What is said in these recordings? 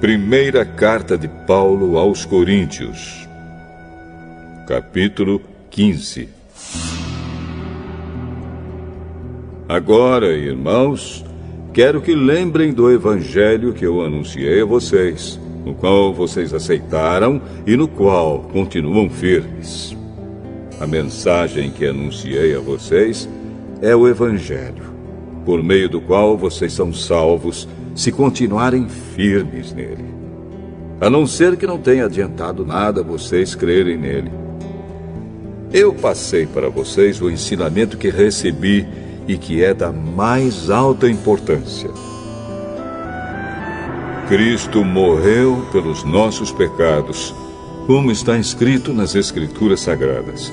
Primeira carta de Paulo aos Coríntios, capítulo 15. Agora, irmãos, quero que lembrem do evangelho que eu anunciei a vocês, no qual vocês aceitaram e no qual continuam firmes. A mensagem que anunciei a vocês é o evangelho, por meio do qual vocês são salvos, se continuarem firmes nele. A não ser que não tenha adiantado nada vocês crerem nele. Eu passei para vocês o ensinamento que recebi e que é da mais alta importância. Cristo morreu pelos nossos pecados, como está escrito nas Escrituras Sagradas.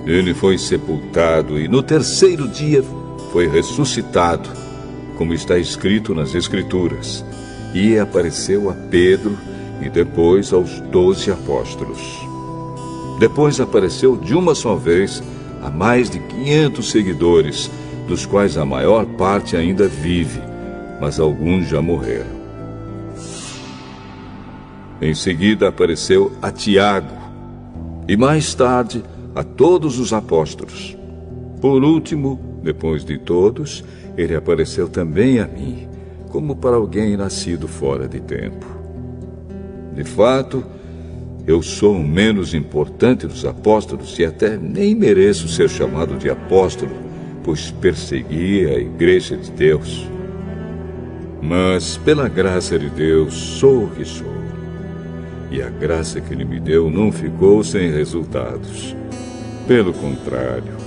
Ele foi sepultado e no terceiro dia foi ressuscitado, como está escrito nas Escrituras, e apareceu a Pedro e depois aos 12 apóstolos. Depois apareceu de uma só vez a mais de 500 seguidores, dos quais a maior parte ainda vive, mas alguns já morreram. Em seguida apareceu a Tiago, e mais tarde a todos os apóstolos. Por último, depois de todos, ele apareceu também a mim, como para alguém nascido fora de tempo. De fato, eu sou o menos importante dos apóstolos e até nem mereço ser chamado de apóstolo, pois persegui a igreja de Deus. Mas, pela graça de Deus, sou o que sou. E a graça que Ele me deu não ficou sem resultados. Pelo contrário,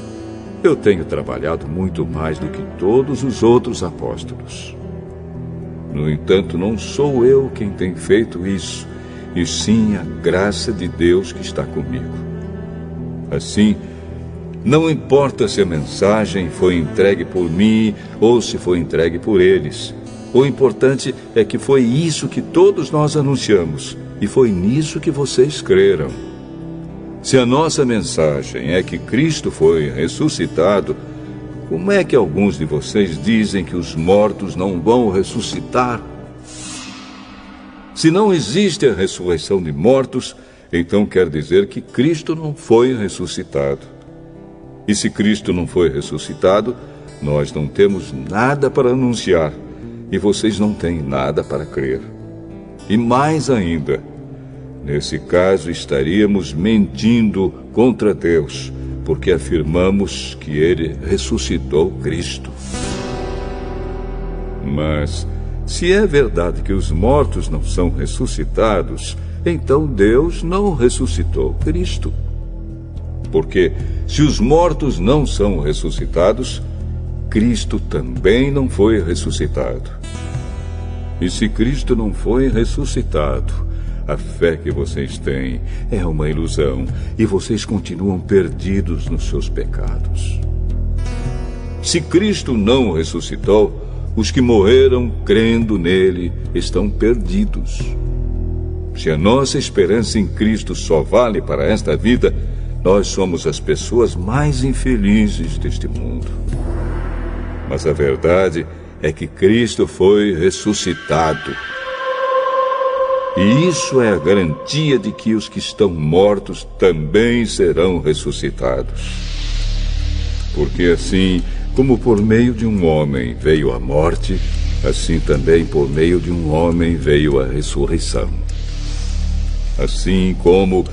eu tenho trabalhado muito mais do que todos os outros apóstolos. No entanto, não sou eu quem tem feito isso, e sim a graça de Deus que está comigo. Assim, não importa se a mensagem foi entregue por mim ou se foi entregue por eles. O importante é que foi isso que todos nós anunciamos, e foi nisso que vocês creram. Se a nossa mensagem é que Cristo foi ressuscitado, como é que alguns de vocês dizem que os mortos não vão ressuscitar? Se não existe a ressurreição de mortos, então quer dizer que Cristo não foi ressuscitado. E se Cristo não foi ressuscitado, nós não temos nada para anunciar, e vocês não têm nada para crer. E mais ainda, nesse caso estaríamos mentindo contra Deus, porque afirmamos que Ele ressuscitou Cristo. Mas, se é verdade que os mortos não são ressuscitados, então Deus não ressuscitou Cristo. Porque, se os mortos não são ressuscitados, Cristo também não foi ressuscitado. E se Cristo não foi ressuscitado, a fé que vocês têm é uma ilusão e vocês continuam perdidos nos seus pecados. Se Cristo não ressuscitou, os que morreram crendo nele estão perdidos. Se a nossa esperança em Cristo só vale para esta vida, nós somos as pessoas mais infelizes deste mundo. Mas a verdade é que Cristo foi ressuscitado. E isso é a garantia de que os que estão mortos também serão ressuscitados. Porque assim, como por meio de um homem veio a morte, assim também por meio de um homem veio a ressurreição. Assim como,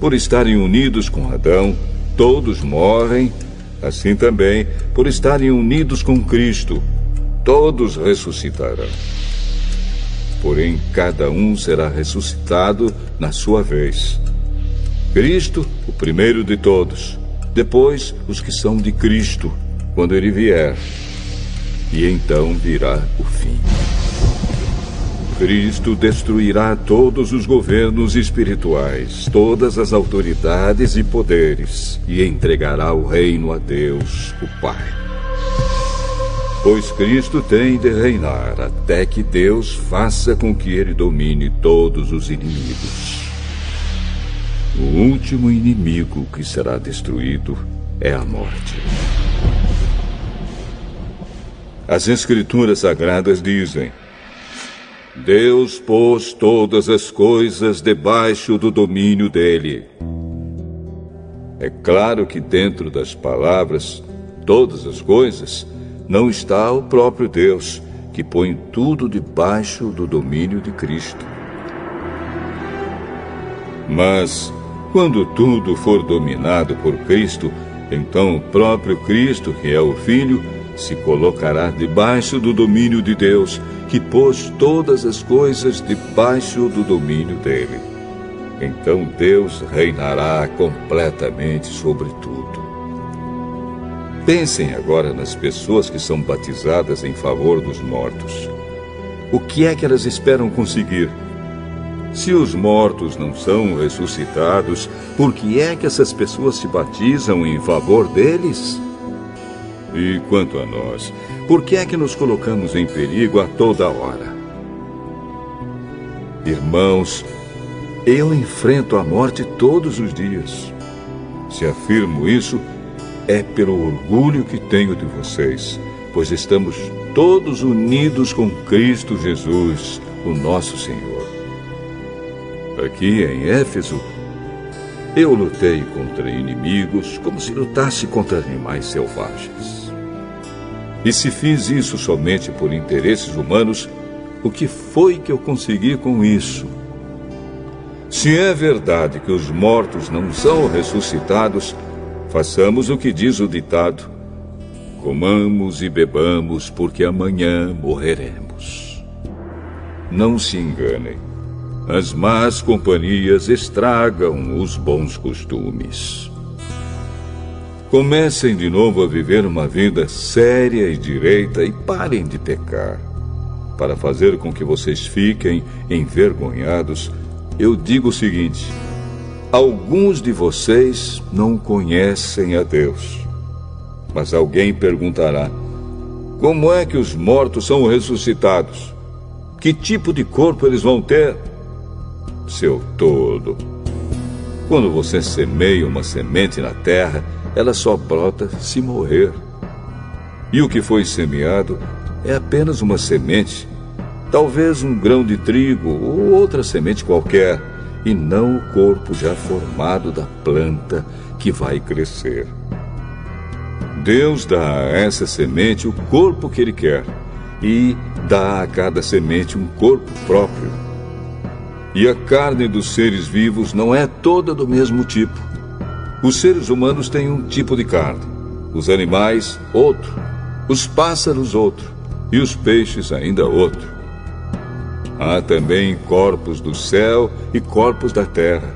por estarem unidos com Adão, todos morrem, assim também, por estarem unidos com Cristo, todos ressuscitarão. Porém, cada um será ressuscitado na sua vez. Cristo, o primeiro de todos. Depois, os que são de Cristo, quando Ele vier. E então virá o fim. Cristo destruirá todos os governos espirituais, todas as autoridades e poderes, e entregará o reino a Deus, o Pai. Pois Cristo tem de reinar até que Deus faça com que Ele domine todos os inimigos. O último inimigo que será destruído é a morte. As Escrituras Sagradas dizem: Deus pôs todas as coisas debaixo do domínio dele. É claro que dentro das palavras, todas as coisas, não está o próprio Deus, que põe tudo debaixo do domínio de Cristo. Mas, quando tudo for dominado por Cristo, então o próprio Cristo, que é o Filho, se colocará debaixo do domínio de Deus, que pôs todas as coisas debaixo do domínio dele. Então Deus reinará completamente sobre tudo. Pensem agora nas pessoas que são batizadas em favor dos mortos. O que é que elas esperam conseguir? Se os mortos não são ressuscitados, por que é que essas pessoas se batizam em favor deles? E quanto a nós, por que é que nos colocamos em perigo a toda hora? Irmãos, eu enfrento a morte todos os dias. Se afirmo isso, é pelo orgulho que tenho de vocês, pois estamos todos unidos com Cristo Jesus, o nosso Senhor. Aqui em Éfeso, eu lutei contra inimigos como se lutasse contra animais selvagens. E se fiz isso somente por interesses humanos, o que foi que eu consegui com isso? Se é verdade que os mortos não são ressuscitados, façamos o que diz o ditado: comamos e bebamos, porque amanhã morreremos. Não se enganem. As más companhias estragam os bons costumes. Comecem de novo a viver uma vida séria e direita e parem de pecar. Para fazer com que vocês fiquem envergonhados, eu digo o seguinte: alguns de vocês não conhecem a Deus. Mas alguém perguntará: como é que os mortos são ressuscitados? Que tipo de corpo eles vão ter? Seu tolo! Quando você semeia uma semente na terra, ela só brota se morrer. E o que foi semeado é apenas uma semente, talvez um grão de trigo ou outra semente qualquer, e não o corpo já formado da planta que vai crescer. Deus dá a essa semente o corpo que Ele quer e dá a cada semente um corpo próprio. E a carne dos seres vivos não é toda do mesmo tipo. Os seres humanos têm um tipo de carne, os animais, outro, os pássaros, outro, e os peixes, ainda outro. Há também corpos do céu e corpos da terra.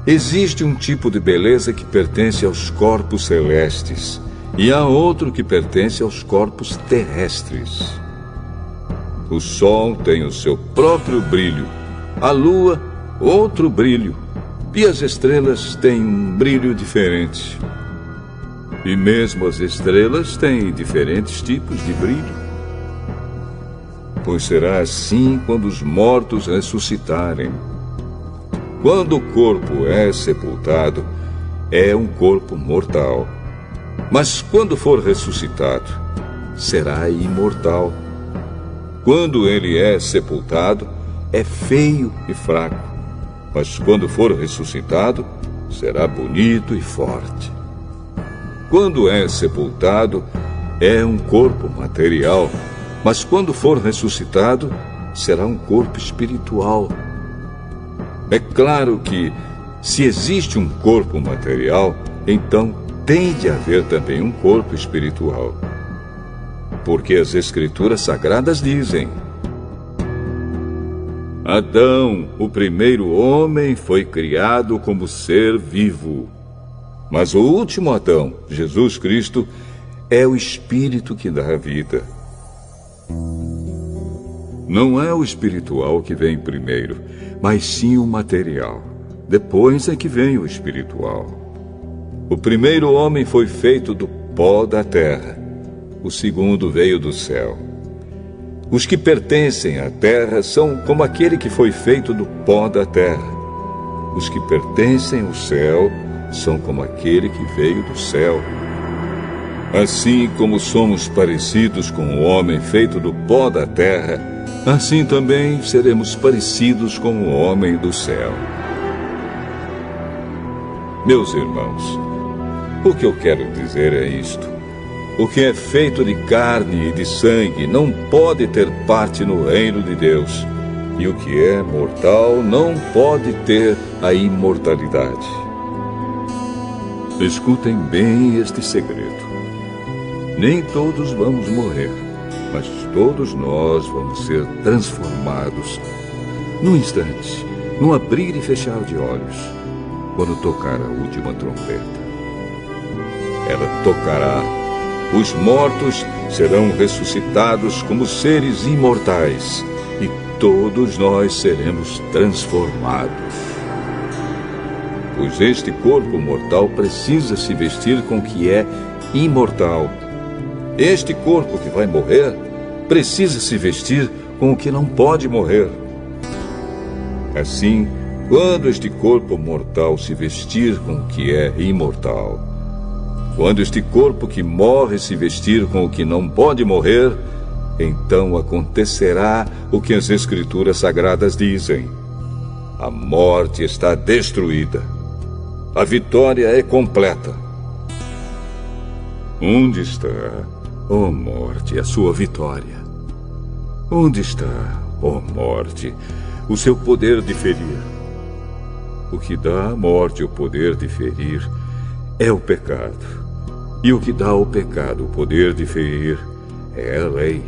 Existe um tipo de beleza que pertence aos corpos celestes, e há outro que pertence aos corpos terrestres. O sol tem o seu próprio brilho, a lua, outro brilho, e as estrelas têm um brilho diferente. E mesmo as estrelas têm diferentes tipos de brilho. Pois será assim quando os mortos ressuscitarem. Quando o corpo é sepultado, é um corpo mortal. Mas quando for ressuscitado, será imortal. Quando ele é sepultado, é feio e fraco, mas quando for ressuscitado, será bonito e forte. Quando é sepultado, é um corpo material, mas quando for ressuscitado, será um corpo espiritual. É claro que, se existe um corpo material, então tem de haver também um corpo espiritual. Porque as Escrituras Sagradas dizem: Adão, o primeiro homem, foi criado como ser vivo. Mas o último Adão, Jesus Cristo, é o Espírito que dá a vida. Não é o espiritual que vem primeiro, mas sim o material. Depois é que vem o espiritual. O primeiro homem foi feito do pó da terra. O segundo veio do céu. Os que pertencem à terra são como aquele que foi feito do pó da terra. Os que pertencem ao céu são como aquele que veio do céu. Assim como somos parecidos com o homem feito do pó da terra, assim também seremos parecidos com o homem do céu. Meus irmãos, o que eu quero dizer é isto: o que é feito de carne e de sangue não pode ter parte no reino de Deus, e o que é mortal não pode ter a imortalidade. Escutem bem este segredo. Nem todos vamos morrer, mas todos nós vamos ser transformados num instante, num abrir e fechar de olhos, quando tocar a última trombeta. Ela tocará. Os mortos serão ressuscitados como seres imortais, e todos nós seremos transformados. Pois este corpo mortal precisa se vestir com o que é imortal. Este corpo que vai morrer precisa se vestir com o que não pode morrer. Assim, quando este corpo mortal se vestir com o que é imortal, quando este corpo que morre se vestir com o que não pode morrer, então acontecerá o que as Escrituras Sagradas dizem: a morte está destruída, a vitória é completa. Onde está, ó morte, a sua vitória? Onde está, ó morte, o seu poder de ferir? O que dá à morte o poder de ferir é o pecado. E o que dá ao pecado o poder de ferir é a lei.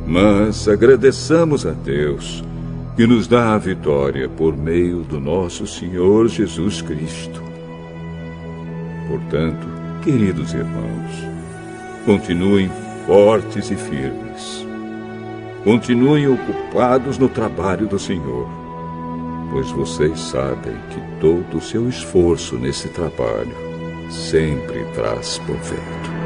Mas agradeçamos a Deus, que nos dá a vitória por meio do nosso Senhor Jesus Cristo. Portanto, queridos irmãos, continuem fortes e firmes. Continuem ocupados no trabalho do Senhor, pois vocês sabem que todo o seu esforço nesse trabalho sempre traz proveito.